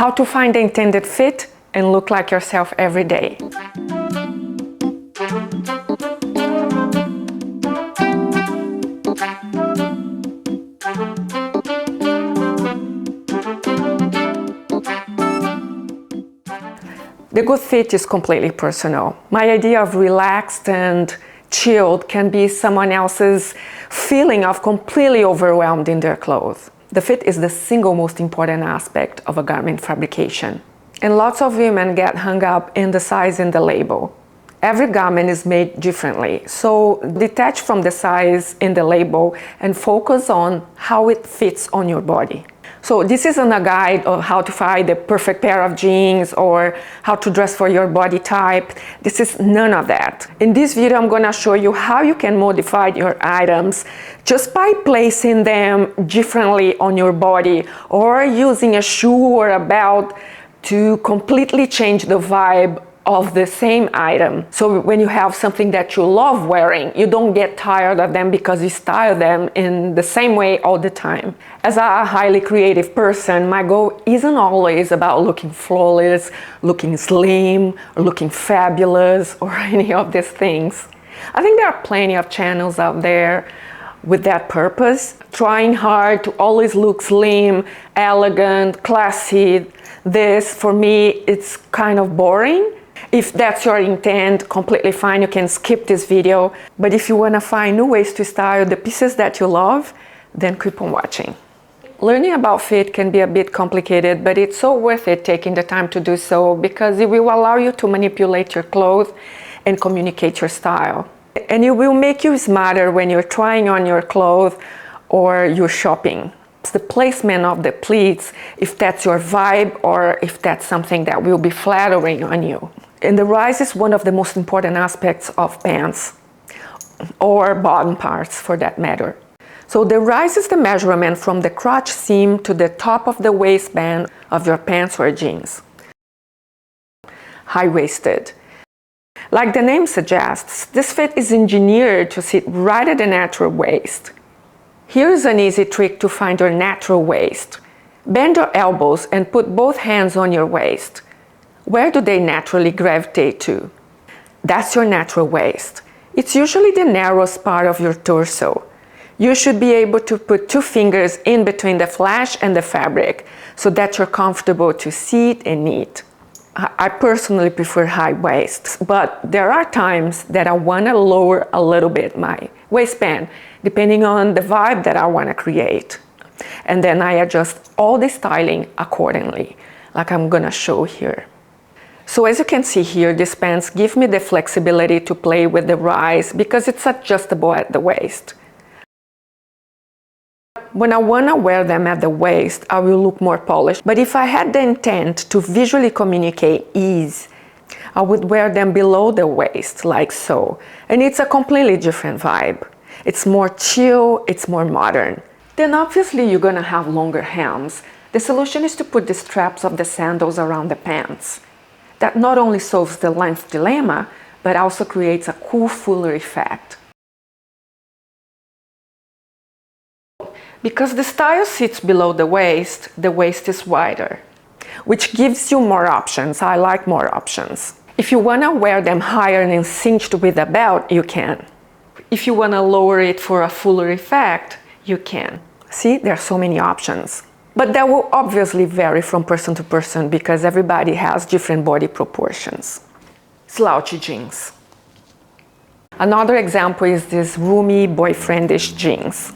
how to find the intended fit and look like yourself every day. The good fit is completely personal. My idea of relaxed and chilled can be someone else's feeling of completely overwhelmed in their clothes. The fit is the single most important aspect of a garment fabrication. And lots of women get hung up in the size and the label. Every garment is made differently, so detach from the size in the label and focus on how it fits on your body. So this isn't a guide of how to find the perfect pair of jeans or how to dress for your body type. This is none of that. In this video, I'm going to show you how you can modify your items just by placing them differently on your body or using a shoe or a belt to completely change the vibe of the same item. So when you have something that you love wearing, you don't get tired of them because you style them in the same way all the time. As a highly creative person, my goal isn't always about looking flawless, looking slim, or looking fabulous, or any of these things. I think there are plenty of channels out there with that purpose, trying hard to always look slim, elegant, classy. This, for me, it's kind of boring. If that's your intent, completely fine, you can skip this video. But if you want to find new ways to style the pieces that you love, then keep on watching. Learning about fit can be a bit complicated, but it's so worth it taking the time to do so because it will allow you to manipulate your clothes and communicate your style. And it will make you smarter when you're trying on your clothes or you're shopping. It's the placement of the pleats, if that's your vibe or if that's something that will be flattering on you. And the rise is one of the most important aspects of pants, or bottom parts for that matter. So the rise is the measurement from the crotch seam to the top of the waistband of your pants or jeans. High-waisted. Like the name suggests, this fit is engineered to sit right at the natural waist. Here's an easy trick to find your natural waist. Bend your elbows and put both hands on your waist. Where do they naturally gravitate to? That's your natural waist. It's usually the narrowest part of your torso. You should be able to put 2 fingers in between the flash and the fabric so that you're comfortable to sit and knit. I personally prefer high waists, but there are times that I want to lower a little bit my waistband, depending on the vibe that I want to create. And then I adjust all the styling accordingly, like I'm going to show here. So as you can see here, these pants give me the flexibility to play with the rise because it's adjustable at the waist. When I want to wear them at the waist, I will look more polished. But if I had the intent to visually communicate ease, I would wear them below the waist, like so. And it's a completely different vibe. It's more chill, it's more modern. Then obviously you're going to have longer hems. The solution is to put the straps of the sandals around the pants. That not only solves the length dilemma, but also creates a cool, fuller effect. Because the style sits below the waist is wider, which gives you more options. I like more options. If you want to wear them higher and cinched with a belt, you can. If you want to lower it for a fuller effect, you can. See, there are so many options. But that will obviously vary from person to person because everybody has different body proportions. Slouchy jeans. Another example is this roomy, boyfriendish jeans.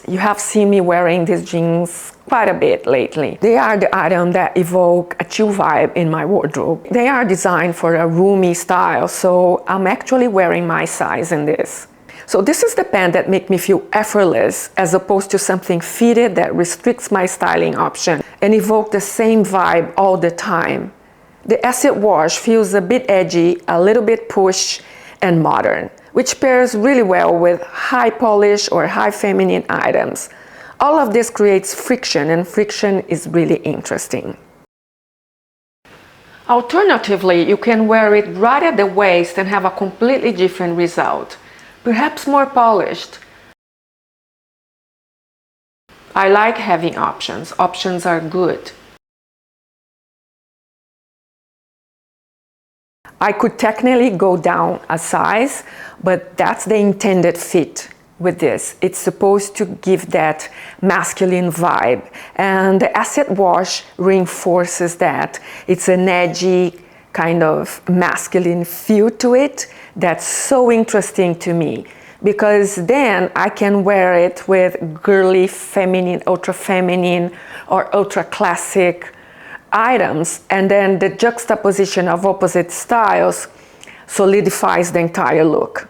You have seen me wearing these jeans quite a bit lately. They are the item that evoke a chill vibe in my wardrobe. They are designed for a roomy style, so I'm actually wearing my size in this. So this is the pant that makes me feel effortless as opposed to something fitted that restricts my styling option and evoke the same vibe all the time. The acid wash feels a bit edgy, a little bit push and modern, which pairs really well with high polish or high feminine items. All of this creates friction, and friction is really interesting. Alternatively, you can wear it right at the waist and have a completely different result. Perhaps more polished. I like having options. Options are good. I could technically go down a size, but that's the intended fit with this. It's supposed to give that masculine vibe, and the acid wash reinforces that. It's an edgy kind of masculine feel to it that's so interesting to me, because then I can wear it with girly, feminine, ultra feminine, or ultra classic items, and then the juxtaposition of opposite styles solidifies the entire look.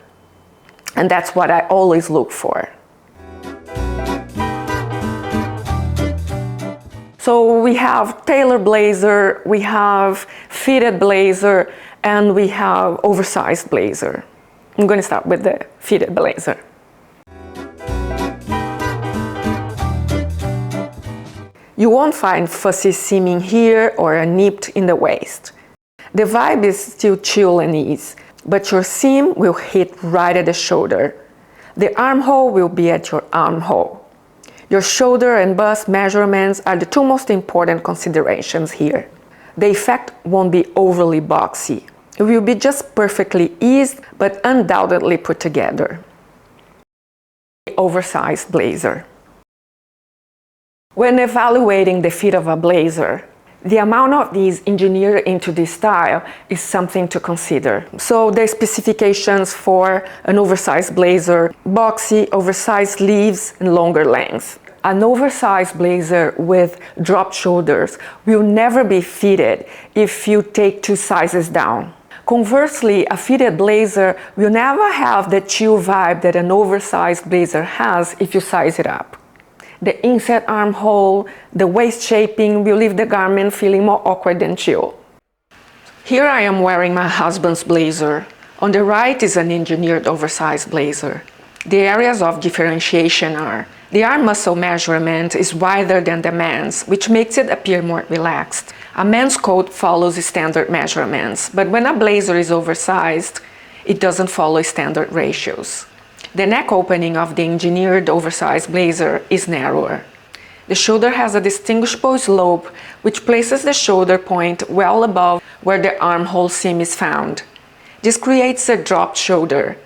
And that's what I always look for. So we have tailor blazer, we have fitted blazer, and we have oversized blazer. I'm going to start with the fitted blazer. You won't find fussy seaming here or a nipped in the waist. The vibe is still chill and ease, but your seam will hit right at the shoulder. The armhole will be at your armhole. Your shoulder and bust measurements are the two most important considerations here. The effect won't be overly boxy. It will be just perfectly eased, but undoubtedly put together. Oversized blazer. When evaluating the fit of a blazer, the amount of these engineered into this style is something to consider. So the specifications for an oversized blazer: boxy, oversized sleeves, and longer length. An oversized blazer with dropped shoulders will never be fitted if you take 2 sizes down. Conversely, a fitted blazer will never have the chill vibe that an oversized blazer has if you size it up. The inset armhole, the waist shaping will leave the garment feeling more awkward than chill. Here I am wearing my husband's blazer. On the right is an engineered oversized blazer. The areas of differentiation are: the arm muscle measurement is wider than the man's, which makes it appear more relaxed. A men's coat follows standard measurements, but when a blazer is oversized, it doesn't follow standard ratios. The neck opening of the engineered oversized blazer is narrower. The shoulder has a distinguishable slope, which places the shoulder point well above where the armhole seam is found. This creates a dropped shoulder.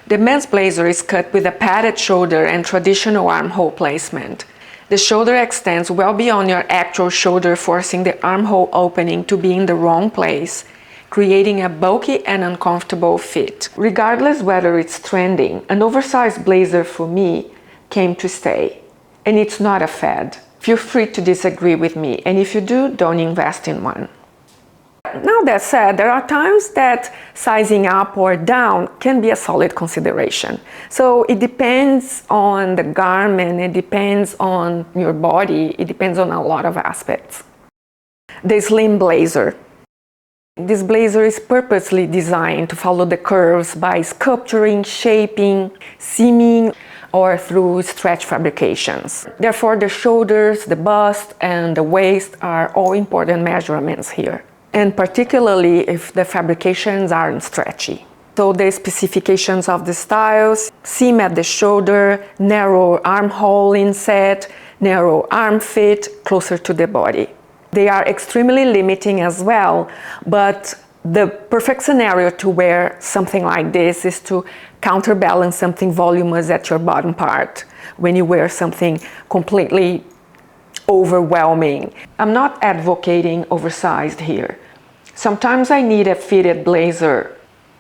The men's blazer is cut with a padded shoulder and traditional armhole placement. The shoulder extends well beyond your actual shoulder, forcing the armhole opening to be in the wrong place, creating a bulky and uncomfortable fit. Regardless whether it's trending, an oversized blazer for me came to stay. And it's not a fad. Feel free to disagree with me, and if you do, don't invest in one. Now that said, there are times that sizing up or down can be a solid consideration. So it depends on the garment, it depends on your body, it depends on a lot of aspects. The slim blazer. This blazer is purposely designed to follow the curves by sculpturing, shaping, seaming, or through stretch fabrications. Therefore, the shoulders, the bust, and the waist are all important measurements here, and particularly if the fabrications aren't stretchy. So the specifications of the styles: seam at the shoulder, narrow armhole inset, narrow arm fit, closer to the body. They are extremely limiting as well, but the perfect scenario to wear something like this is to counterbalance something voluminous at your bottom part when you wear something completely overwhelming. I'm not advocating oversized here. Sometimes I need a fitted blazer,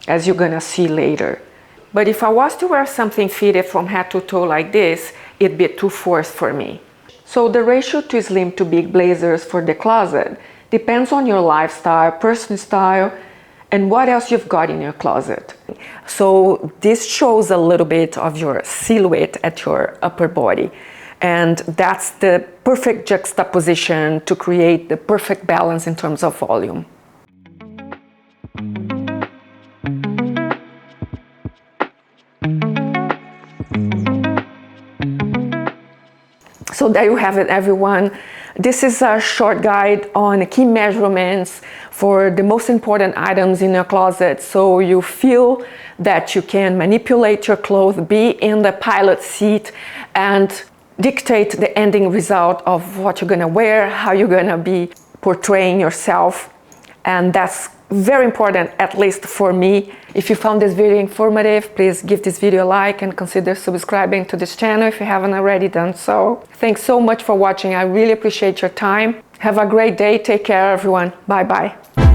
as you're gonna see later. But if I was to wear something fitted from head to toe like this, it'd be too forced for me. So the ratio to slim to big blazers for the closet depends on your lifestyle, personal style, and what else you've got in your closet. So this shows a little bit of your silhouette at your upper body. And that's the perfect juxtaposition to create the perfect balance in terms of volume. So there you have it, everyone. This is a short guide on key measurements for the most important items in your closet, so you feel that you can manipulate your clothes, be in the pilot seat, and dictate the ending result of what you're gonna wear, how you're gonna be portraying yourself. And that's very important, at least for me. If you found this video informative, please give this video a like and consider subscribing to this channel if you haven't already done so. Thanks so much for watching. I really appreciate your time. Have a great day. Take care, everyone. Bye bye.